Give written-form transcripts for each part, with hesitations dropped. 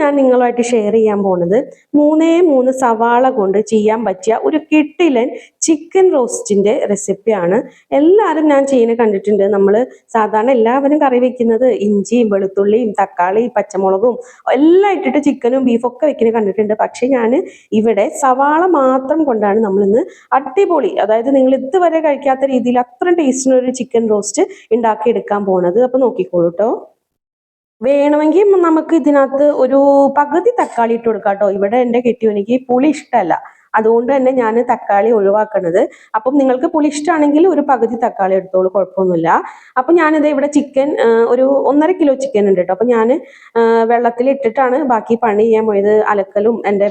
ഞാൻ നിങ്ങളുമായിട്ട് ഷെയർ ചെയ്യാൻ പോകുന്നത് 3 സവാള കൊണ്ട് ചെയ്യാൻ പറ്റിയ ഒരു കിടിലൻ ചിക്കൻ റോസ്റ്റിന്റെ റെസിപ്പിയാണ്. എല്ലാവരും ഞാൻ ചെയ്യുന്നത് കണ്ടിട്ടുണ്ട്. നമ്മൾ സാധാരണ എല്ലാവരും കറി വെക്കുന്നത് ഇഞ്ചിയും വെളുത്തുള്ളിയും തക്കാളിയും പച്ചമുളകും എല്ലാം ഇട്ടിട്ട് ചിക്കനും ബീഫും ഒക്കെ വെക്കുന്നത് കണ്ടിട്ടുണ്ട്. പക്ഷെ ഞാൻ ഇവിടെ സവാള മാത്രം കൊണ്ടാണ് നമ്മളിന്ന് അടിപൊളി, അതായത് നിങ്ങൾ ഇതുവരെ കഴിക്കാത്ത രീതിയിൽ അത്ര ടേസ്റ്റിനൊരു ചിക്കൻ റോസ്റ്റ് ഉണ്ടാക്കിയെടുക്കാൻ പോകുന്നത്. അപ്പൊ നോക്കിക്കോളൂ കേട്ടോ. വേണമെങ്കിൽ നമുക്ക് ഇതിനകത്ത് ഒരു പകുതി തക്കാളി ഇട്ട് കൊടുക്കാം കേട്ടോ. ഇവിടെ എൻ്റെ കെട്ടിയോനിക്ക് പുളി ഇഷ്ടമല്ല, അതുകൊണ്ട് തന്നെ ഞാൻ തക്കാളി ഒഴിവാക്കണത്. അപ്പം നിങ്ങൾക്ക് പുളി ഇഷ്ടമാണെങ്കിൽ ഒരു പകുതി തക്കാളി എടുത്തോളൂ, കുഴപ്പമൊന്നുമില്ല. അപ്പം ഞാനിത് ഇവിടെ ചിക്കൻ ഒരു 1.5 കിലോ ചിക്കൻ ഉണ്ട് കേട്ടോ. അപ്പം ഞാൻ വെള്ളത്തിൽ ഇട്ടിട്ടാണ് ബാക്കി പണി ചെയ്യാൻ പോയത്. അലക്കലും എൻ്റെ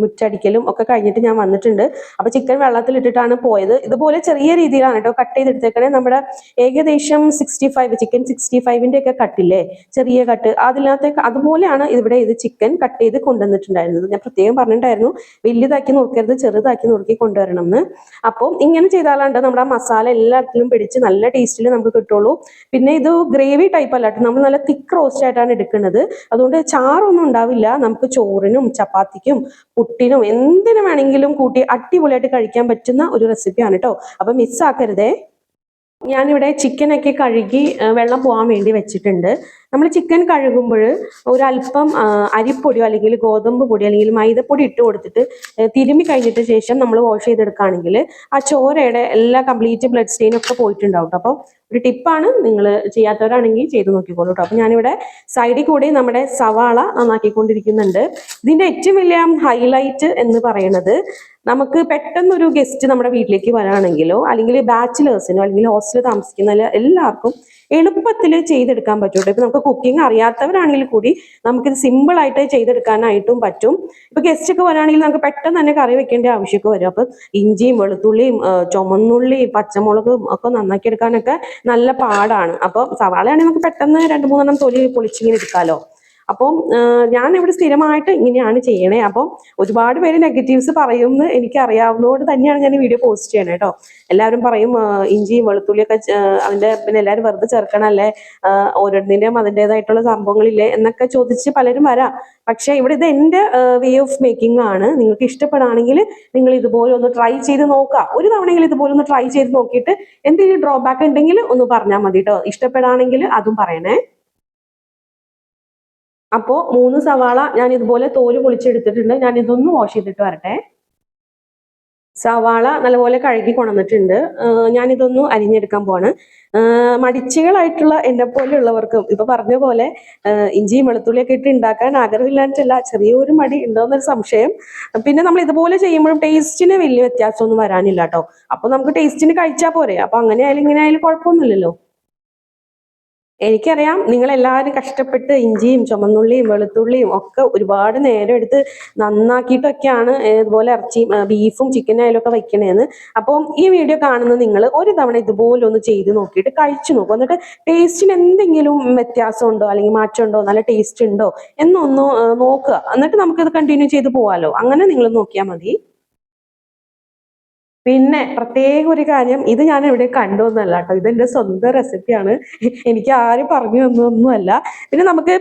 മുറ്റടിക്കലും ഒക്കെ കഴിഞ്ഞിട്ട് ഞാൻ വന്നിട്ടുണ്ട്. അപ്പൊ ചിക്കൻ വെള്ളത്തിൽ ഇട്ടിട്ടാണ് പോയത്. ഇതുപോലെ ചെറിയ രീതിയിലാണ് കേട്ടോ കട്ട് ചെയ്തെടുത്തേക്കണേ. നമ്മുടെ ഏകദേശം 65 ചിക്കൻ 65ന്റെ ഒക്കെ കട്ടില്ലേ, ചെറിയ കട്ട്, അതിനകത്തേക്ക് അതുപോലെയാണ് ഇവിടെ ഇത് ചിക്കൻ കട്ട് ചെയ്ത് കൊണ്ടുവന്നിട്ടുണ്ടായിരുന്നത്. ഞാൻ പ്രത്യേകം പറഞ്ഞിട്ടുണ്ടായിരുന്നു വലിയതാക്കി നുറുക്കരുത്, ചെറുതാക്കി നുറുക്കി കൊണ്ടുവരണം എന്ന്. അപ്പോൾ ഇങ്ങനെ ചെയ്താലാണ്ട് നമ്മുടെ ആ മസാല എല്ലാത്തിലും പിടിച്ച് നല്ല ടേസ്റ്റിൽ നമുക്ക് കിട്ടുള്ളൂ. പിന്നെ ഇത് ഗ്രേവി ടൈപ്പ് അല്ല കേട്ടോ, നമ്മൾ നല്ല തിക്ക് റോസ്റ്റ് ആയിട്ടാണ് എടുക്കുന്നത്. അതുകൊണ്ട് ചാറൊന്നും ഉണ്ടാവില്ല. നമുക്ക് ചോറിനും ചപ്പാത്തിക്കും പുട്ടിനും എന്തിനു വേണമെങ്കിലും കൂട്ടി അടിപൊളിയായിട്ട് കഴിക്കാൻ പറ്റുന്ന ഒരു റെസിപ്പിയാണ് കേട്ടോ. അപ്പൊ മിസ്സാക്കരുതേ. ഞാനിവിടെ ചിക്കനൊക്കെ കഴുകി വെള്ളം പോകാൻ വേണ്ടി വെച്ചിട്ടുണ്ട്. നമ്മൾ ചിക്കൻ കഴുകുമ്പോൾ ഒരല്പം അരിപ്പൊടിയോ അല്ലെങ്കിൽ ഗോതമ്പ് പൊടി അല്ലെങ്കിൽ മൈദപ്പൊടി ഇട്ട് കൊടുത്തിട്ട് തിരുമ്മി കഴിഞ്ഞിട്ട് ശേഷം നമ്മൾ വാഷ് ചെയ്തെടുക്കുകയാണെങ്കിൽ ആ ചോരയുടെ എല്ലാ കംപ്ലീറ്റ് ബ്ലഡ് സ്റ്റെയിനും ഒക്കെ പോയിട്ടുണ്ടാവും. അപ്പോൾ ഒരു ടിപ്പാണ്, നിങ്ങൾ ചെയ്യാത്തവരാണെങ്കിൽ ചെയ്ത് നോക്കിക്കോളൂ കേട്ടോ. അപ്പം ഞാനിവിടെ സൈഡിൽ കൂടി നമ്മുടെ സവാള നന്നാക്കിക്കൊണ്ടിരിക്കുന്നുണ്ട്. ഇതിൻ്റെ ഏറ്റവും വലിയ ഹൈലൈറ്റ് എന്ന് പറയുന്നത്, നമുക്ക് പെട്ടെന്നൊരു ഗസ്റ്റ് നമ്മുടെ വീട്ടിലേക്ക് വരാണെങ്കിലോ അല്ലെങ്കിൽ ബാച്ചിലേഴ്സിനോ അല്ലെങ്കിൽ ഹോസ്റ്റലിൽ താമസിക്കുന്ന എല്ലാവർക്കും എളുപ്പത്തിൽ ചെയ്തെടുക്കാൻ പറ്റും. ഇപ്പൊ നമുക്ക് കുക്കിംഗ് അറിയാത്തവരാണെങ്കിൽ കൂടി നമുക്കിത് സിമ്പിൾ ആയിട്ട് ചെയ്തെടുക്കാനായിട്ടും പറ്റും. ഇപ്പൊ ഗസ്റ്റ് ഒക്കെ വരാണെങ്കിൽ നമുക്ക് പെട്ടെന്ന് തന്നെ കറി വെക്കേണ്ട ആവശ്യമൊക്കെ വരും. അപ്പൊ ഇഞ്ചിയും വെളുത്തുള്ളിയും ചുമന്നുള്ളിയും പച്ചമുളകും ഒക്കെ നന്നാക്കി എടുക്കാനൊക്കെ നല്ല പാടാണ്. അപ്പൊ സവാളയാണെങ്കിൽ നമുക്ക് പെട്ടെന്ന് 2-3 തൊലി പൊളിച്ചിങ്ങനെ എടുക്കാമല്ലോ. അപ്പം ഞാൻ ഇവിടെ സ്ഥിരമായിട്ട് ഇങ്ങനെയാണ് ചെയ്യണേ. അപ്പം ഒരുപാട് പേര് നെഗറ്റീവ്സ് പറയുമെന്ന് എനിക്ക് അറിയാവുന്നതുകൊണ്ട് തന്നെയാണ് ഞാൻ ഈ വീഡിയോ പോസ്റ്റ് ചെയ്യണേ കേട്ടോ. എല്ലാവരും പറയും ഇഞ്ചിയും വെളുത്തുള്ളിയൊക്കെ അതിൻ്റെ പിന്നെ എല്ലാവരും വെറുതെ ചേർക്കണല്ലേ, ഓരോരുത്തരുടെയും അതിൻ്റെതായിട്ടുള്ള സംഭവങ്ങളില്ലേ എന്നൊക്കെ ചോദിച്ച് പലരും വരാം. പക്ഷെ ഇവിടെ ഇത് എൻ്റെ വേ ഓഫ് മേക്കിംഗ് ആണ്. നിങ്ങൾക്ക് ഇഷ്ടപ്പെടുകയാണെങ്കിൽ നിങ്ങൾ ഇതുപോലെ ഒന്ന് ട്രൈ ചെയ്ത് നോക്കുക. ഒരു തവണയെങ്കിലും ഇതുപോലെ ഒന്ന് ട്രൈ ചെയ്ത് നോക്കിയിട്ട് എന്തെങ്കിലും ഡ്രോബാക്ക് ഉണ്ടെങ്കിൽ ഒന്ന് പറഞ്ഞാൽ മതി കേട്ടോ. ഇഷ്ടപ്പെടുകയാണെങ്കിൽ അതും പറയണേ. അപ്പോൾ 3 സവാള ഞാൻ ഇതുപോലെ തോല് പൊളിച്ചെടുത്തിട്ടുണ്ട്. ഞാൻ ഇതൊന്ന് വാഷ് ചെയ്തിട്ട് വരട്ടെ. സവാള നല്ലപോലെ കഴുകി കൊണ്ടുവന്നിട്ടുണ്ട്. ഞാനിതൊന്ന് അരിഞ്ഞെടുക്കാൻ പോവാണ്. മടിച്ചികളായിട്ടുള്ള എന്നെ പോലെയുള്ളവർക്കും ഇപ്പൊ പറഞ്ഞ പോലെ ഇഞ്ചിയും വെളുത്തുള്ളിയൊക്കെ ഇട്ട് ഉണ്ടാക്കാൻ ആഗ്രഹമില്ലാഞ്ഞിട്ടല്ല, ചെറിയൊരു മടി ഉണ്ടോന്നൊരു സംശയം. പിന്നെ നമ്മൾ ഇതുപോലെ ചെയ്യുമ്പോഴും ടേസ്റ്റിന് വലിയ വ്യത്യാസമൊന്നും വരാനില്ല കേട്ടോ. അപ്പൊ നമുക്ക് ടേസ്റ്റിന് കഴിച്ചാൽ പോരെ. അപ്പൊ അങ്ങനെ ആയാലും ഇങ്ങനെ ആയാലും കുഴപ്പമൊന്നുമില്ലല്ലോ. എനിക്കറിയാം നിങ്ങൾ എല്ലാവരും കഷ്ടപ്പെട്ട് ഇഞ്ചിയും ചുമന്നുള്ളിയും വെളുത്തുള്ളിയും ഒക്കെ ഒരുപാട് നേരം എടുത്ത് നന്നാക്കിയിട്ടൊക്കെയാണ് ഇതുപോലെ ഇറച്ചിയും ബീഫും ചിക്കനായാലും ഒക്കെ വയ്ക്കണേന്ന്. അപ്പം ഈ വീഡിയോ കാണുന്ന നിങ്ങൾ ഒരു തവണ ഇതുപോലെ ഒന്ന് ചെയ്ത് നോക്കിയിട്ട് കഴിച്ചു നോക്കും. എന്നിട്ട് ടേസ്റ്റിന് എന്തെങ്കിലും വ്യത്യാസമുണ്ടോ അല്ലെങ്കിൽ മാറ്റമുണ്ടോ, നല്ല ടേസ്റ്റ് ഉണ്ടോ എന്നൊന്ന് നോക്കുക. എന്നിട്ട് നമുക്കിത് കണ്ടിന്യൂ ചെയ്ത് പോകാമല്ലോ. അങ്ങനെ നിങ്ങൾ നോക്കിയാൽ മതി. പിന്നെ പ്രത്യേക ഒരു കാര്യം, ഇത് ഞാൻ എവിടെ കണ്ടുവന്നല്ല കേട്ടോ, ഇതെന്റെ സ്വന്തം റെസിപ്പിയാണ്. എനിക്ക് ആരും പറഞ്ഞു തന്നൊന്നുമല്ല. പിന്നെ നമുക്ക്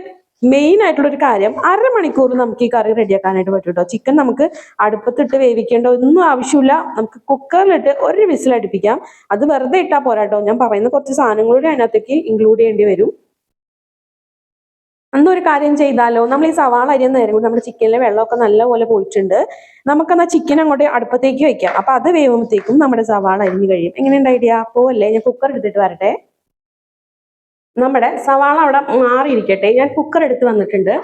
മെയിൻ ആയിട്ടുള്ള ഒരു കാര്യം, 1/2 മണിക്കൂർ നമുക്ക് ഈ കറി റെഡിയാക്കാനായിട്ട് പറ്റും കേട്ടോ. ചിക്കൻ നമുക്ക് അടുപ്പത്തിട്ട് വേവിക്കേണ്ട ഒന്നും ആവശ്യമില്ല. നമുക്ക് കുക്കറിലിട്ട് ഒരു വിസിൽ അടുപ്പിക്കാം. അത് വെറുതെ ഇട്ടാൽ പോരാ കേട്ടോ. ഞാൻ പറയുന്ന കുറച്ച് സാധനങ്ങളുടെ അതിനകത്തേക്ക് ഇൻക്ലൂഡ് ചെയ്യേണ്ടി വരും. അന്നൊരു കാര്യം ചെയ്താലോ, നമ്മൾ ഈ സവാള അരിയുന്ന നേരം കൊണ്ട് നമ്മുടെ ചിക്കനിലെ വെള്ളമൊക്കെ നല്ലപോലെ പോയിട്ടുണ്ട്. നമുക്കെന്നാ ചിക്കൻ അങ്ങോട്ട് അടുപ്പത്തേക്ക് വെക്കാം. അപ്പൊ അത് വേവുമ്പോഴത്തേക്കും നമ്മുടെ സവാള അരിഞ്ഞു കഴിയും. എങ്ങനെയുണ്ട് ഐഡിയ? പോവല്ലേ, ഞാൻ കുക്കർ എടുത്തിട്ട് വരട്ടെ. നമ്മുടെ സവാള അവിടെ മാറിയിരിക്കട്ടെ. ഞാൻ കുക്കർ എടുത്ത് വന്നിട്ടുണ്ട്.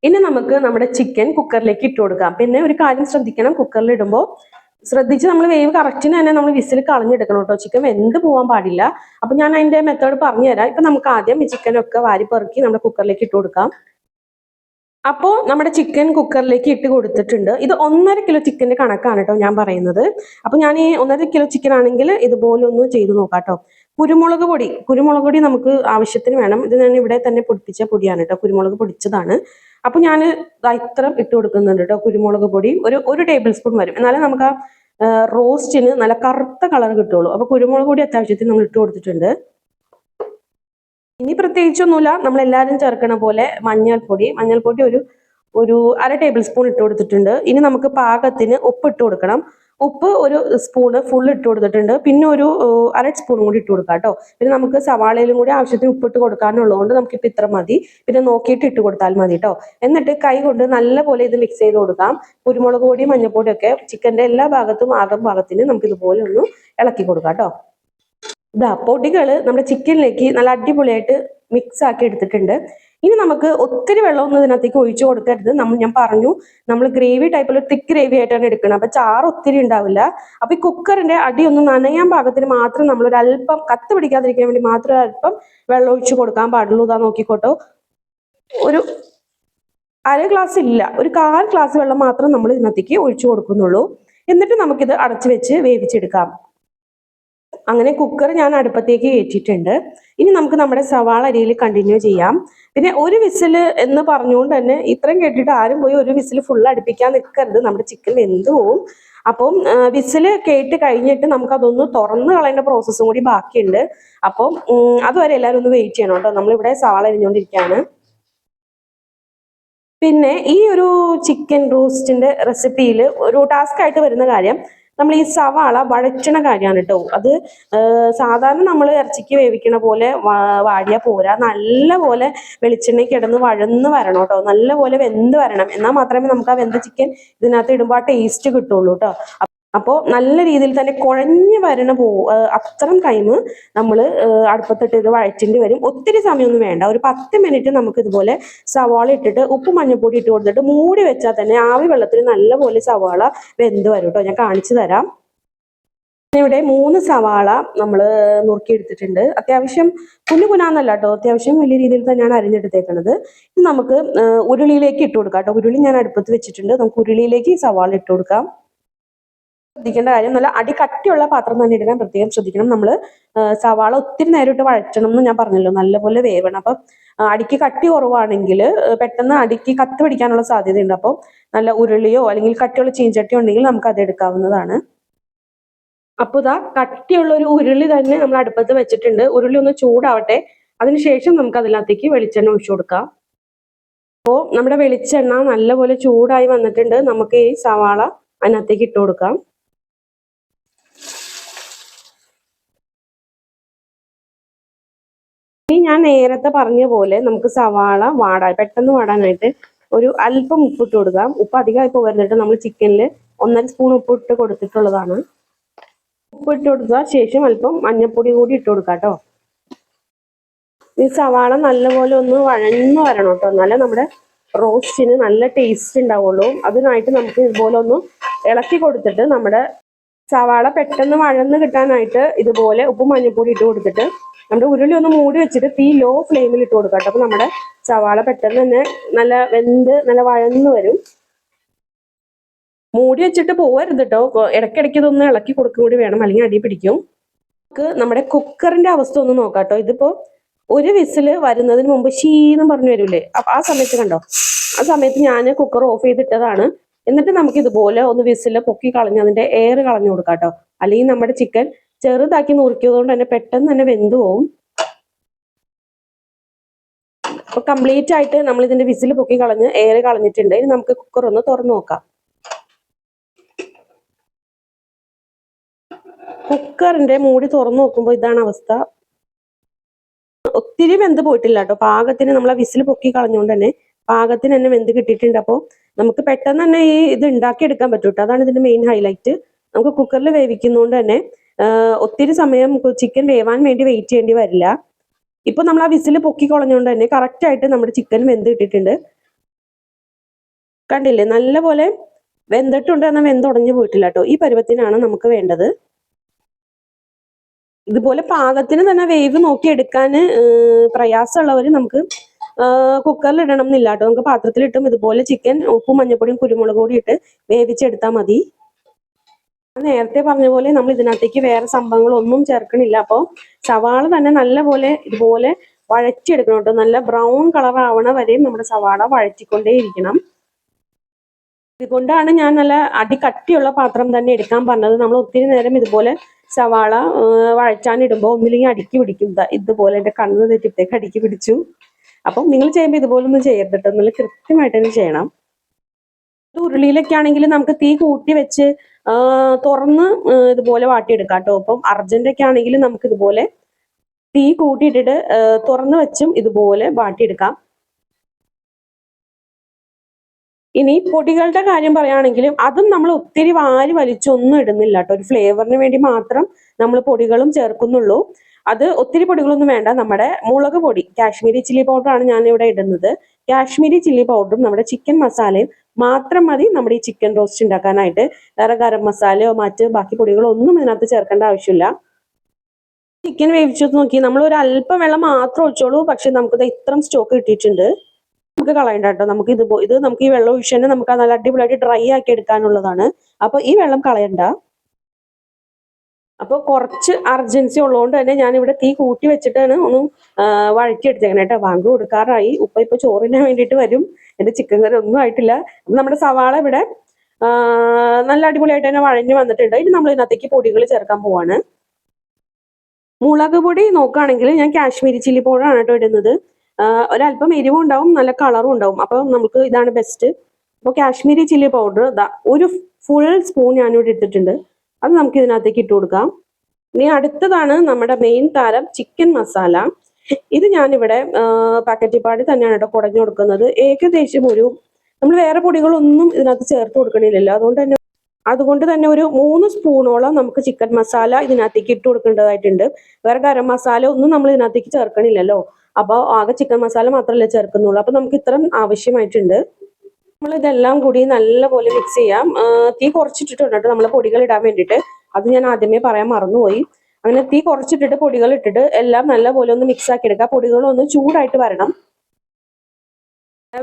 ഇനി നമുക്ക് നമ്മുടെ ചിക്കൻ കുക്കറിലേക്ക് ഇട്ട് കൊടുക്കാം. പിന്നെ ഒരു കാര്യം ശ്രദ്ധിക്കണം, കുക്കറിൽ ഇടുമ്പോൾ ശ്രദ്ധിച്ച് നമ്മൾ വേവ് കറക്റ്റിന് തന്നെ നമ്മൾ വിസിൽ കളഞ്ഞെടുക്കണം കേട്ടോ. ചിക്കൻ വെന്ത് പോകാൻ പാടില്ല. അപ്പൊ ഞാൻ അതിന്റെ മെത്തേഡ് പറഞ്ഞു തരാം. ഇപ്പൊ നമുക്ക് ആദ്യം ഈ ചിക്കനൊക്കെ വാരി പെറുക്കി നമ്മുടെ കുക്കറിലേക്ക് ഇട്ട് കൊടുക്കാം. അപ്പോൾ നമ്മുടെ ചിക്കൻ കുക്കറിലേക്ക് ഇട്ട് കൊടുത്തിട്ടുണ്ട്. ഇത് 1.5 കിലോ ചിക്കൻ്റെ കണക്കാണ് കേട്ടോ ഞാൻ പറയുന്നത്. അപ്പൊ ഞാൻ ഈ 1.5 കിലോ ചിക്കൻ ആണെങ്കിൽ ഇതുപോലെ ഒന്ന് ചെയ്ത് നോക്കാം കേട്ടോ. കുരുമുളക് പൊടി നമുക്ക് ആവശ്യത്തിന് വേണം. ഇത് ഞാൻ ഇവിടെ തന്നെ പൊടിപ്പിച്ച പൊടിയാണ് കേട്ടോ, കുരുമുളക് പൊടിച്ചതാണ്. അപ്പൊ ഞാൻ ഇത്ര ഇട്ട് കൊടുക്കുന്നുണ്ട് കേട്ടോ. കുരുമുളക് പൊടി ഒരു ടേബിൾ സ്പൂൺ വരും, എന്നാലും നമുക്ക് ആ റോസ്റ്റിന് നല്ല കറുത്ത കളർ കിട്ടുള്ളൂ. അപ്പൊ കുരുമുളക് പൊടി അത്യാവശ്യത്തിന് നമ്മൾ ഇട്ട് കൊടുത്തിട്ടുണ്ട്. ഇനി പ്രത്യേകിച്ചൊന്നുമില്ല, നമ്മളെല്ലാവരും ചേർക്കണ പോലെ മഞ്ഞൾപ്പൊടി ഒരു 1/2 ടേബിൾ സ്പൂൺ ഇട്ട് കൊടുത്തിട്ടുണ്ട്. ഇനി നമുക്ക് പാകത്തിന് ഉപ്പ് ഇട്ട് കൊടുക്കണം. ഉപ്പ് ഒരു സ്പൂണ് ഫുൾ ഇട്ട് കൊടുത്തിട്ടുണ്ട്. പിന്നെ ഒരു 1/2 സ്പൂൺ കൂടി ഇട്ട് കൊടുക്കാം കേട്ടോ. പിന്നെ നമുക്ക് സവാളയിലും കൂടി ആവശ്യത്തിന് ഉപ്പിട്ട് കൊടുക്കാനുള്ളതുകൊണ്ട് നമുക്കിപ്പോൾ ഇത്ര മതി. പിന്നെ നോക്കിയിട്ട് ഇട്ട് കൊടുത്താൽ മതി കേട്ടോ. എന്നിട്ട് കൈ കൊണ്ട് നല്ലപോലെ ഇത് മിക്സ് ചെയ്ത് കൊടുക്കാം. കുരുമുളക് പൊടി മഞ്ഞൾപ്പൊടി ഒക്കെ ചിക്കൻ്റെ എല്ലാ ഭാഗത്തും ആകും പാകത്തിന് നമുക്ക് ഇതുപോലെ ഒന്ന് ഇളക്കി കൊടുക്കാം കേട്ടോ. ഇതാ പൊടികൾ നമ്മുടെ ചിക്കനിലേക്ക് നല്ല അടിപൊളിയായിട്ട് മിക്സ് ആക്കി എടുത്തിട്ടുണ്ട്. ഇനി നമുക്ക് ഒത്തിരി വെള്ളമൊന്നും ഇതിനകത്തേക്ക് ഒഴിച്ചു കൊടുക്കരുത്. ഞാൻ പറഞ്ഞു നമ്മൾ ഗ്രേവി ടൈപ്പിൽ ഒരു തിക്ക് ഗ്രേവി ആയിട്ടാണ് എടുക്കുന്നത്. അപ്പൊ ചാറ് ഒത്തിരി ഉണ്ടാവില്ല. അപ്പൊ ഈ കുക്കറിന്റെ അടി ഒന്ന് നനയാൻ പാകത്തിന് മാത്രം നമ്മൾ ഒരു അല്പം കത്ത് പിടിക്കാതിരിക്കാൻ വേണ്ടി മാത്രം അല്പം വെള്ളം ഒഴിച്ചു കൊടുക്കാൻ പാടുള്ളൂ. ഇതാ നോക്കിക്കോട്ടോ, ഒരു 1/2 ഗ്ലാസ് ഇല്ല, ഒരു 1/4 ഗ്ലാസ് വെള്ളം മാത്രം നമ്മൾ ഇതിനകത്തേക്ക് ഒഴിച്ചു കൊടുക്കുന്നുള്ളൂ. എന്നിട്ട് നമുക്കിത് അടച്ചു വെച്ച് വേവിച്ചെടുക്കാം. അങ്ങനെ കുക്കർ ഞാൻ അടുപ്പത്തേക്ക് കയറ്റിയിട്ടുണ്ട്. ഇനി നമുക്ക് നമ്മുടെ സവാള അരിയിൽ കണ്ടിന്യൂ ചെയ്യാം. പിന്നെ ഒരു വിസിൽ എന്ന് പറഞ്ഞുകൊണ്ട് തന്നെ ഇത്രയും കേട്ടിട്ട് ആരും പോയി ഒരു വിസിൽ ഫുൾ അടുപ്പിക്കാൻ നിൽക്കരുത്, നമ്മുടെ ചിക്കൻ വെന്ത് പോവും. അപ്പം വിസിൽ കേട്ട് കഴിഞ്ഞിട്ട് നമുക്കതൊന്ന് തുറന്ന് കളയേണ്ട പ്രോസസ്സും കൂടി ബാക്കിയുണ്ട്. അപ്പം അതുവരെ എല്ലാവരും ഒന്ന് വെയിറ്റ് ചെയ്യണം കേട്ടോ. നമ്മളിവിടെ സവാള അരിഞ്ഞുകൊണ്ടിരിക്കുകയാണ്. പിന്നെ ഈ ഒരു ചിക്കൻ റോസ്റ്റിന്റെ റെസിപ്പിയിൽ ഒരു ടാസ്ക് ആയിട്ട് വരുന്ന കാര്യം, നമ്മൾ ഈ സവാള വഴറ്റണ കാര്യമാണ് കേട്ടോ. അത് സാധാരണ നമ്മൾ ഇറച്ചിക്ക് വേവിക്കണ പോലെ വാടിയാൽ പോരാ, നല്ല പോലെ വെളിച്ചെണ്ണയ്ക്ക് കിടന്ന് വഴന്ന് വരണം കേട്ടോ. നല്ല പോലെ വെന്ത് വരണം, എന്നാൽ മാത്രമേ നമുക്ക് ആ വെന്ത ചിക്കൻ ഇതിനകത്ത് ഇടുമ്പോൾ ആ ടേസ്റ്റ് കിട്ടുള്ളൂ കേട്ടോ. അപ്പോൾ നല്ല രീതിയിൽ തന്നെ കുഴഞ്ഞു വരണ അത്രയും ടൈം നമ്മൾ അടുപ്പത്തിട്ട് ഇത് വഴറ്റേണ്ടി വരും. ഒത്തിരി സമയമൊന്നും വേണ്ട, ഒരു 10 മിനിറ്റ് നമുക്ക് ഇതുപോലെ സവാള ഇട്ടിട്ട് ഉപ്പ് മഞ്ഞൾപ്പൊടി ഇട്ട് കൊടുത്തിട്ട് മൂടി വെച്ചാൽ തന്നെ ആവി വെള്ളത്തിൽ നല്ലപോലെ സവാള വെന്ത് വരും കേട്ടോ. ഞാൻ കാണിച്ചു തരാം. ഇവിടെ 3 സവാള നമ്മൾ നുറുക്കിയെടുത്തിട്ടുണ്ട്. അത്യാവശ്യം കുനാന്നല്ല കേട്ടോ, അത്യാവശ്യം വലിയ രീതിയിൽ തന്നെയാണ് അരിഞ്ഞെടുത്തേക്കുന്നത്. ഇത് നമുക്ക് ഉരുളിയിലേക്ക് ഇട്ട് കൊടുക്കാം കേട്ടോ. ഉരുളി ഞാൻ അടുപ്പത്ത് വെച്ചിട്ടുണ്ട്. നമുക്ക് ഉരുളിയിലേക്ക് സവാള ഇട്ട് കൊടുക്കാം. ശ്രദ്ധിക്കേണ്ട കാര്യം, നല്ല അടി കട്ടിയുള്ള പാത്രം തന്നെ ഇടാൻ പ്രത്യേകം ശ്രദ്ധിക്കണം. നമ്മൾ സവാള ഒത്തിരി നേരം ഇട്ട് വഴറ്റണം എന്ന് ഞാൻ പറഞ്ഞല്ലോ, നല്ലപോലെ വേവണം. അപ്പം അടിക്ക് കട്ടി കുറവാണെങ്കിൽ പെട്ടെന്ന് അടിക്ക് കത്ത് പിടിക്കാനുള്ള സാധ്യതയുണ്ട്. അപ്പോൾ നല്ല ഉരുളിയോ അല്ലെങ്കിൽ കട്ടിയുള്ള ചീഞ്ചട്ടിയോ ഉണ്ടെങ്കിൽ നമുക്ക് അത് എടുക്കാവുന്നതാണ്. അപ്പോൾ ഇതാ കട്ടിയുള്ള ഒരു ഉരുളി തന്നെ നമ്മൾ അടുപ്പത്ത് വെച്ചിട്ടുണ്ട്. ഉരുളി ഒന്ന് ചൂടാവട്ടെ, അതിനുശേഷം നമുക്ക് അതിനകത്തേക്ക് വെളിച്ചെണ്ണ ഒഴിച്ചു കൊടുക്കാം. അപ്പോൾ നമ്മുടെ വെളിച്ചെണ്ണ നല്ലപോലെ ചൂടായി വന്നിട്ടുണ്ട്. നമുക്ക് ഈ സവാള അതിനകത്തേക്ക് ഇട്ട് കൊടുക്കാം. ഇനി ഞാൻ നേരത്തെ പറഞ്ഞ പോലെ നമുക്ക് സവാള പെട്ടെന്ന് വാടാനായിട്ട് ഒരു അല്പം ഉപ്പിട്ട് കൊടുക്കാം. ഉപ്പ് അധികമായി പോകരുന്നിട്ട് നമ്മൾ ചിക്കനിൽ 1.5 സ്പൂൺ ഉപ്പിട്ട് കൊടുത്തിട്ടുള്ളതാണ്. ഉപ്പിട്ട് കൊടുത്ത ശേഷം അല്പം മഞ്ഞൾപ്പൊടി കൂടി ഇട്ട് കൊടുക്കാം കേട്ടോ. ഈ സവാള നല്ലപോലെ ഒന്ന് വഴന്ന് വരണം കേട്ടോ, എന്നാലേ നമ്മുടെ റോസ്റ്റിന് നല്ല ടേസ്റ്റ് ഉണ്ടാവുള്ളൂ. അതിനായിട്ട് നമുക്ക് ഇതുപോലെ ഒന്ന് ഇളക്കി കൊടുത്തിട്ട് നമ്മുടെ സവാള പെട്ടെന്ന് വഴന്ന് കിട്ടാനായിട്ട് ഇതുപോലെ ഉപ്പും മഞ്ഞൾപ്പൊടി ഇട്ട് കൊടുത്തിട്ട് നമ്മുടെ ഉരുളി ഒന്ന് മൂടി വെച്ചിട്ട് തീ ലോ ഫ്ലെയിമിൽ ഇട്ട് കൊടുക്കാം കേട്ടോ. അപ്പൊ നമ്മുടെ സവാള പെട്ടെന്ന് തന്നെ നല്ല വെന്ത് നല്ല വഴന്ന് വരും. മൂടി വെച്ചിട്ട് പോവരുത് കേട്ടോ, ഇടയ്ക്കിടയ്ക്ക് ഇതൊന്ന് ഇളക്കി കൊടുക്കും കൂടി വേണം, അല്ലെങ്കിൽ അടി പിടിക്കും. നമുക്ക് നമ്മുടെ കുക്കറിന്റെ അവസ്ഥ ഒന്ന് നോക്കാം കേട്ടോ. ഇതിപ്പോ ഒരു വിസിൽ വരുന്നതിന് മുമ്പ് ഷീന്നും പറഞ്ഞു വരൂലേ, അപ്പൊ ആ സമയത്ത് കണ്ടോ, ആ സമയത്ത് ഞാൻ കുക്കർ ഓഫ് ചെയ്തിട്ടതാണ്. എന്നിട്ട് നമുക്ക് ഇതുപോലെ ഒന്ന് വിസിൽ പൊക്കി കളഞ്ഞ് അതിന്റെ എയർ കളഞ്ഞു കൊടുക്കാം കേട്ടോ. അല്ലെങ്കിൽ നമ്മുടെ ചിക്കൻ ചെറുതാക്കി നുറുക്കിയത് കൊണ്ട് തന്നെ പെട്ടെന്ന് തന്നെ വെന്തു പോവും. അപ്പൊ കംപ്ലീറ്റ് ആയിട്ട് നമ്മൾ ഇതിന്റെ വിസിൽ പൊക്കി കളഞ്ഞ് എയർ കളഞ്ഞിട്ടുണ്ട്. ഇനി നമുക്ക് കുക്കർ ഒന്ന് തുറന്നു നോക്കാം. കുക്കറിന്റെ മൂടി തുറന്നു നോക്കുമ്പോൾ ഇതാണ് അവസ്ഥ. ഒത്തിരി വെന്ത് പോയിട്ടില്ല കേട്ടോ, പാകത്തിന് നമ്മൾ ആ വിസിൽ പൊക്കി കളഞ്ഞുകൊണ്ട് തന്നെ പാകത്തിന് തന്നെ വെന്ത് കിട്ടിയിട്ടുണ്ട്. അപ്പോൾ നമുക്ക് പെട്ടെന്ന് തന്നെ ഈ ഇത് ഉണ്ടാക്കി എടുക്കാൻ പറ്റും കേട്ടോ. അതാണ് ഇതിന്റെ മെയിൻ ഹൈലൈറ്റ്. നമുക്ക് കുക്കറിൽ വേവിക്കുന്നതുകൊണ്ട് തന്നെ ഒത്തിരി സമയം ചിക്കൻ വേവാൻ വേണ്ടി വെയിറ്റ് ചെയ്യേണ്ടി വരില്ല. ഇപ്പൊ നമ്മൾ ആ വിസിൽ പൊക്കി കളഞ്ഞുകൊണ്ട് തന്നെ കറക്റ്റ് ആയിട്ട് നമ്മുടെ ചിക്കൻ വെന്ത് കിട്ടിയിട്ടുണ്ട്. കണ്ടില്ലേ, നല്ലപോലെ വെന്തിട്ടുണ്ട്, എന്നാൽ വെന്തുടഞ്ഞു പോയിട്ടില്ല കേട്ടോ. ഈ പരുവത്തിനാണ് നമുക്ക് വേണ്ടത്. ഇതുപോലെ പാകത്തിന് തന്നെ വേവ് നോക്കി എടുക്കാൻ പ്രയാസമുള്ളവർ നമുക്ക് കുക്കറിൽ ഇടണം എന്നില്ല കേട്ടോ. നമുക്ക് പാത്രത്തിലിട്ടും ഇതുപോലെ ചിക്കൻ ഉപ്പും മഞ്ഞപ്പൊടിയും കുരുമുളക് പൊടി ഇട്ട് വേവിച്ചെടുത്താൽ മതി. നേരത്തെ പറഞ്ഞ പോലെ നമ്മൾ ഇതിനകത്തേക്ക് വേറെ സംഭവങ്ങളൊന്നും ചേർക്കണില്ല. അപ്പോൾ സവാള തന്നെ നല്ലപോലെ ഇതുപോലെ വഴറ്റിയെടുക്കണം കേട്ടോ. നല്ല ബ്രൗൺ കളർ ആവണ വരെയും നമ്മുടെ സവാള വഴറ്റിക്കൊണ്ടേ ഇരിക്കണം. ഇതുകൊണ്ടാണ് ഞാൻ നല്ല അടി കട്ടിയുള്ള പാത്രം തന്നെ എടുക്കാൻ പറഞ്ഞത്. നമ്മൾ ഒത്തിരി നേരം ഇതുപോലെ സവാള വഴറ്റാനിടുമ്പോൾ ഒന്നില്ലെങ്കിൽ അടുക്കി പിടിക്കും. ഇതുപോലെ എൻ്റെ കണ്ണ് തെറ്റിത്തേക്ക് അടുക്കി പിടിച്ചു. അപ്പം നിങ്ങൾ ചെയ്യുമ്പോൾ ഇതുപോലൊന്നും ചെയ്യരുത് കേട്ടോ, നല്ല കൃത്യമായിട്ട് തന്നെ ചെയ്യണം. ഉരുളിയിലൊക്കെ ആണെങ്കിൽ നമുക്ക് തീ കൂട്ടി വെച്ച് തുറന്ന് ഇതുപോലെ വാട്ടിയെടുക്കാം കേട്ടോ. അപ്പം അർജന്റൊക്കെ ആണെങ്കിൽ നമുക്ക് ഇതുപോലെ തീ കൂട്ടിയിട്ടിട്ട് തുറന്ന് വെച്ചും ഇതുപോലെ വാട്ടിയെടുക്കാം. ഇനി പൊടികളുടെ കാര്യം പറയുകയാണെങ്കിലും അതും നമ്മൾ ഒത്തിരി വാരി വലിച്ചൊന്നും ഇടുന്നില്ല കേട്ടോ. ഒരു ഫ്ലേവറിന് വേണ്ടി മാത്രം നമ്മൾ പൊടികളും ചേർക്കുന്നുള്ളൂ. അത് ഒത്തിരി പൊടികളൊന്നും വേണ്ട. നമ്മുടെ മുളക് പൊടി, കാശ്മീരി ചില്ലി പൗഡറാണ് ഞാൻ ഇവിടെ ഇടുന്നത്. കാശ്മീരി ചില്ലി പൗഡറും നമ്മുടെ ചിക്കൻ മസാലയും മാത്രം മതി നമ്മുടെ ഈ ചിക്കൻ റോസ്റ്റ് ഉണ്ടാക്കാനായിട്ട്. വേറെ ഗരം മസാലയോ മറ്റ് ബാക്കി പൊടികളോ ഒന്നും ഇതിനകത്ത് ചേർക്കേണ്ട ആവശ്യമില്ല. ചിക്കൻ വേവിച്ചു നോക്കി, നമ്മൾ ഒരു അല്പം വെള്ളം മാത്രം ഒഴിച്ചോളൂ. പക്ഷെ നമുക്കിത് ഇത്രയും സ്റ്റോക്ക് കിട്ടിയിട്ടുണ്ട്. നമുക്ക് കളയണ്ട കേട്ടോ. നമുക്ക് ഇത് നമുക്ക് ഈ വെള്ളം ഒഴിച്ച് തന്നെ നമുക്ക് നല്ല അടിപൊളിയായിട്ട് ഡ്രൈ ആക്കി എടുക്കാനുള്ളതാണ്. അപ്പൊ ഈ വെള്ളം കളയണ്ട. അപ്പോൾ കുറച്ച് അർജൻസി ഉള്ളതുകൊണ്ട് തന്നെ ഞാൻ ഇവിടെ തീ കൂട്ടി വെച്ചിട്ടാണ് ഒന്ന് വഴറ്റിയെടുത്തേക്കണേ കേട്ടോ. ബാങ്ക് കൊടുക്കാറായി. ഇപ്പൊ ചോറിന് വേണ്ടിയിട്ട് വരും. എൻ്റെ ചിക്കൻ കറി ഒന്നും ആയിട്ടില്ല. നമ്മുടെ സവാള ഇവിടെ നല്ല അടിപൊളിയായിട്ട് തന്നെ വഴഞ്ഞു വന്നിട്ടുണ്ട്. ഇനി നമ്മൾ ഇതിനകത്തേക്ക് പൊടികൾ ചേർക്കാൻ പോവാണ്. മുളക് പൊടി നോക്കുകയാണെങ്കിൽ ഞാൻ കാശ്മീരി ചില്ലി പൗഡറാണ് കേട്ടോ ഇടുന്നത്. ഒരല്പം എരിവും ഉണ്ടാവും, നല്ല കളറും ഉണ്ടാവും. അപ്പോൾ നമുക്ക് ഇതാണ് ബെസ്റ്റ്. അപ്പോൾ കാശ്മീരി ചില്ലി പൗഡർ ഒരു ഫുൾ സ്പൂൺ ഞാനിവിടെ ഇട്ടിട്ടുണ്ട്. അത് നമുക്ക് ഇതിനകത്തേക്ക് ഇട്ട് കൊടുക്കാം. ഇനി അടുത്തതാണ് നമ്മുടെ മെയിൻ താരം ചിക്കൻ മസാല. ഇത് ഞാനിവിടെ പാക്കറ്റ് പാടി തന്നെയാണ് കേട്ടോ കുടഞ്ഞു കൊടുക്കുന്നത്. ഏകദേശം നമ്മൾ വേറെ പൊടികളൊന്നും ഇതിനകത്ത് ചേർത്ത് കൊടുക്കണില്ലല്ലോ. അതുകൊണ്ട് തന്നെ ഒരു 3 സ്പൂണോളം നമുക്ക് ചിക്കൻ മസാല ഇതിനകത്തേക്ക് ഇട്ട് കൊടുക്കേണ്ടതായിട്ടുണ്ട്. വേറെ ഗരം മസാല ഒന്നും നമ്മൾ ഇതിനകത്തേക്ക് ചേർക്കണില്ലല്ലോ. അപ്പോൾ ആകെ ചിക്കൻ മസാല മാത്രമല്ലേ ചേർക്കുന്നുള്ളൂ. അപ്പോൾ നമുക്ക് ഇത്രയും ആവശ്യമായിട്ടുണ്ട്. നമ്മൾ ഇതെല്ലാം കൂടി നല്ലപോലെ മിക്സ് ചെയ്യാം. തീ കുറച്ചിട്ടിട്ടുണ്ട് കേട്ടോ നമ്മൾ പൊടികൾ ഇടാൻ വേണ്ടിയിട്ട്. അത് ഞാൻ ആദ്യമേ പറയാൻ മറന്നുപോയി. അങ്ങനെ തീ കുറച്ചിട്ടിട്ട് പൊടികൾ ഇട്ടിട്ട് എല്ലാം നല്ലപോലെ ഒന്ന് മിക്സ് ആക്കി എടുക്കുക. പൊടികളൊന്ന് ചൂടായിട്ട് വരണം.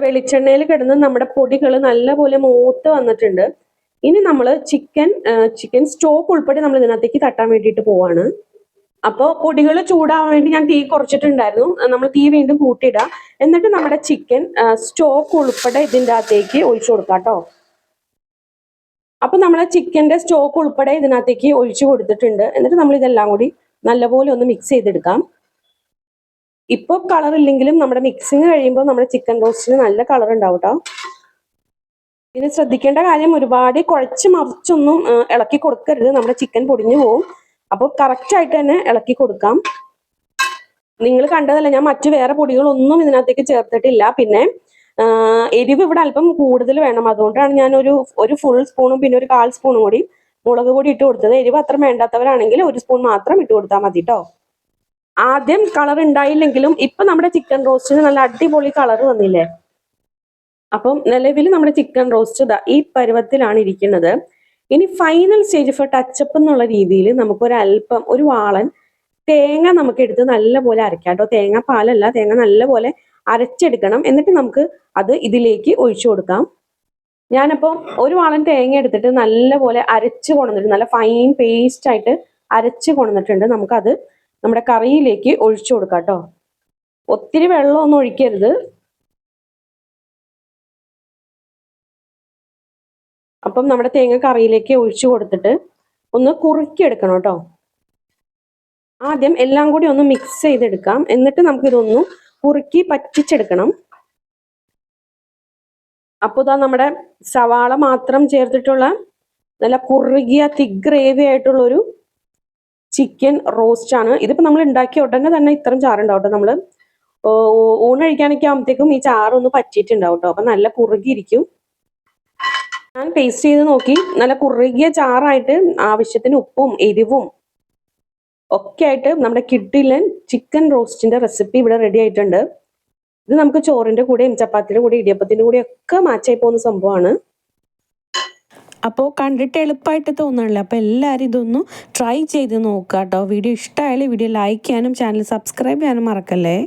വെളിച്ചെണ്ണയിൽ കിടന്ന് നമ്മുടെ പൊടികൾ നല്ലപോലെ മൂത്ത് വന്നിട്ടുണ്ട്. ഇനി നമ്മൾ ചിക്കൻ സ്റ്റോക്ക് ഉൾപ്പെടെ നമ്മൾ ഇതിനകത്തേക്ക് തട്ടാൻ വേണ്ടിയിട്ട് പോവാണ്. അപ്പോൾ പൊടികൾ ചൂടാവാൻ വേണ്ടി ഞാൻ തീ കുറച്ചിട്ടുണ്ടായിരുന്നു. നമ്മൾ തീ വീണ്ടും കൂട്ടിയിടാം. എന്നിട്ട് നമ്മുടെ ചിക്കൻ സ്റ്റോക്ക് ഉൾപ്പെടെ ഇതിൻ്റെ അകത്തേക്ക് ഒഴിച്ചു കൊടുക്കാം കേട്ടോ. അപ്പൊ നമ്മൾ ചിക്കൻ്റെ സ്റ്റോക്ക് ഉൾപ്പെടെ ഇതിനകത്തേക്ക് ഒഴിച്ചു കൊടുത്തിട്ടുണ്ട്. എന്നിട്ട് നമ്മൾ ഇതെല്ലാം കൂടി നല്ലപോലെ ഒന്ന് മിക്സ് ചെയ്തെടുക്കാം. ഇപ്പോൾ കളർ ഇല്ലെങ്കിലും നമ്മുടെ മിക്സിങ് കഴിയുമ്പോൾ നമ്മുടെ ചിക്കൻ റോസ്റ്റിന് നല്ല കളർ ഉണ്ടാവും കേട്ടോ. ഇതിന് ശ്രദ്ധിക്കേണ്ട കാര്യം ഒരുപാട് കുഴച്ച് മറിച്ചൊന്നും ഇളക്കി കൊടുക്കരുത്. നമ്മുടെ ചിക്കൻ പൊടിഞ്ഞു പോവും. അപ്പോൾ കറക്റ്റായിട്ട് തന്നെ ഇളക്കി കൊടുക്കാം. നിങ്ങൾ കണ്ടതല്ല, ഞാൻ മറ്റു വേറെ പൊടികളൊന്നും ഇതിനകത്തേക്ക് ചേർത്തിട്ടില്ല. പിന്നെ എരിവ് ഇവിടെ അല്പം കൂടുതൽ വേണം. അതുകൊണ്ടാണ് ഞാൻ ഒരു ഫുൾ സ്പൂണും പിന്നെ ഒരു 1/4 സ്പൂണും കൂടി മുളക് പൊടി ഇട്ട് കൊടുത്തത്. എരിവ് അത്ര വേണ്ടാത്തവരാണെങ്കിൽ 1 സ്പൂൺ മാത്രം ഇട്ട് കൊടുത്താൽ മതി കേട്ടോ. ആദ്യം കളർ ഉണ്ടായില്ലെങ്കിലും ഇപ്പൊ നമ്മുടെ ചിക്കൻ റോസ്റ്റിന് നല്ല അടിപൊളി കളർ വന്നില്ലേ. അപ്പം നിലവിൽ നമ്മുടെ ചിക്കൻ റോസ്റ്റ് ഈ പരുവത്തിലാണ് ഇരിക്കുന്നത്. ഇനി ഫൈനൽ സ്റ്റേജ് ഫോർ ടച്ചപ്പ് എന്നുള്ള രീതിയിൽ നമുക്കൊരല്പം ഒരു വാളൻ തേങ്ങ നമുക്ക് എടുത്ത് നല്ലപോലെ അരക്കാം കേട്ടോ. തേങ്ങ പാലല്ല, തേങ്ങ നല്ലപോലെ അരച്ചെടുക്കണം. എന്നിട്ട് നമുക്ക് അത് ഇതിലേക്ക് ഒഴിച്ചു കൊടുക്കാം. ഞാനപ്പോൾ ഒരു വാളൻ തേങ്ങ എടുത്തിട്ട് നല്ലപോലെ അരച്ച് കൊണ്ടുവന്നിട്ട് നല്ല ഫൈൻ പേസ്റ്റ് ആയിട്ട് അരച്ച് കൊണ്ടുവന്നിട്ടുണ്ട്. നമുക്കത് നമ്മുടെ കറിയിലേക്ക് ഒഴിച്ചു കൊടുക്കാം കേട്ടോ. ഒത്തിരി വെള്ളമൊന്നും ഒഴിക്കരുത്. അപ്പം നമ്മുടെ തേങ്ങ കറിയിലേക്ക് ഒഴിച്ചു കൊടുത്തിട്ട് ഒന്ന് കുറുക്കിയെടുക്കണം കേട്ടോ. ആദ്യം എല്ലാം കൂടി ഒന്ന് മിക്സ് ചെയ്തെടുക്കാം. എന്നിട്ട് നമുക്കിതൊന്ന് കുറുക്കി പറ്റിച്ചെടുക്കണം. അപ്പോൾ ഇതാ നമ്മുടെ സവാള മാത്രം ചേർത്തിട്ടുള്ള നല്ല കുറുകിയ തിക്ക് ഗ്രേവി ആയിട്ടുള്ളൊരു ചിക്കൻ റോസ്റ്റ് ആണ്. ഇതിപ്പോൾ നമ്മൾ ഉണ്ടാക്കിയ ഉടനെ തന്നെ ഇത്രയും ചാറുണ്ടാവും കേട്ടോ. നമ്മൾ ഊണഴിക്കാനൊക്കെ ആകുമ്പോഴത്തേക്കും ഈ ചാറൊന്ന് പറ്റിയിട്ടുണ്ടാവും കേട്ടോ. അപ്പം നല്ല കുറുകിയിരിക്കും. ഞാൻ ടേസ്റ്റ് ചെയ്ത് നോക്കി. നല്ല കുറുകിയ ചാറായിട്ട് ആവശ്യത്തിന് ഉപ്പും എരിവും ഒക്കെ ആയിട്ട് നമ്മുടെ കിഡിലൻ ചിക്കൻ റോസ്റ്റിന്റെ റെസിപ്പി ഇവിടെ റെഡി ആയിട്ടുണ്ട്. ഇത് നമുക്ക് ചോറിന്റെ കൂടെയും ചപ്പാത്തിയുടെ കൂടെ ഇടിയപ്പത്തിന്റെ കൂടെ ഒക്കെ മാച്ചായി പോകുന്ന സംഭവമാണ്. അപ്പോൾ കണ്ടിട്ട് എളുപ്പമായിട്ട് തോന്നണില്ല. അപ്പോൾ എല്ലാവരും ഇതൊന്ന് ട്രൈ ചെയ്ത് നോക്കുക കേട്ടോ. വീഡിയോ ഇഷ്ടമായാലും വീഡിയോ ലൈക്ക് ചെയ്യാനും ചാനൽ സബ്സ്ക്രൈബ് ചെയ്യാനും മറക്കല്ലേ.